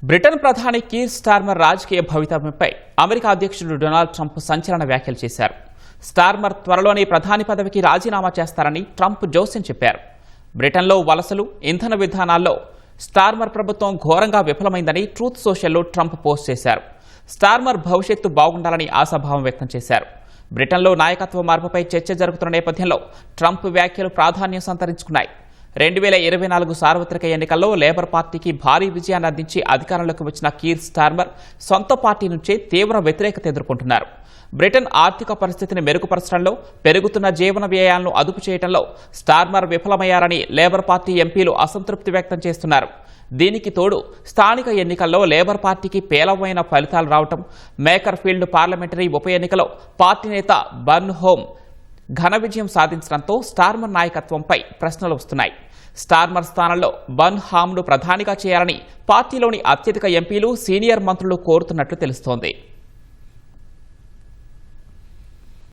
Britain ప్రధాని Keir Starmer రాజకీయ భవితవ్యంపై America అధ్యక్షుడు డొనాల్డ్ ట్రంప్ సంచలన వ్యాఖ్యలు చేశారు. స్టార్మర్ త్వరలోనే ప్రధాని పదవికి రాజీనామా చేస్తారని ట్రంప్ జోస్యం చెప్పారు. బ్రిటన్లో వలసలు, ఇంధన విధానాల్లో స్టార్మర్ ప్రభుత్వం ఘోరంగా విఫలమైందని ట్రూత్ సోషల్లో ట్రంప్ పోస్ట్ చేశారు. స్టార్మర్ భవిష్యత్తు బాగుండాలని ఆశాభావం వ్యక్తం చేశారు. బ్రిటన్లో నాయకత్వ మార్పుపై చర్చ జరుగుతున్న నేపథ్యంలో ట్రంప్ వ్యాఖ్యలు ప్రాధాన్యం సంతరించుకున్నాయి. 2024 సార్వత్రిక ఎన్నికల్లో లేబర్ పార్టీకి భారీ విజయాన్ని అందించి అధికారంలోకి వచ్చిన కీర్ స్టార్మర్ సొంత పార్టీ నుంచే తీవ్ర వ్యతిరేకత ఎదుర్కొంటున్నారు. బ్రిటన్ ఆర్థిక పరిస్థితిని మెరుగుపరచడంలో, పెరుగుతున్న జీవన వ్యయాలను అదుపు చేయడంలో స్టార్మర్ విఫలమయ్యారని లేబర్ పార్టీ ఎంపీలు అసంతృప్తి వ్యక్తం చేస్తున్నారు. దీనికి తోడు స్థానిక ఎన్నికల్లో లేబర్ పార్టీకి పేలవమైన ఫలితాలు రావడం, మేకర్ ఫీల్డ్ పార్లమెంటరీ ఉప ఎన్నికలో పార్టీ నేత బర్న్ హోమ్ ఘన విజయం సాధించడంతో స్టార్మర్ నాయకత్వంపై ప్రశ్నలు వస్తున్నాయి. స్టార్మర్ స్థానంలో బర్న్ హామ్ను ప్రధానిగా చేయాలని పార్టీలోని అత్యధిక ఎంపీలు, సీనియర్ మంత్రులు కోరుతున్నట్లు తెలుస్తోంది.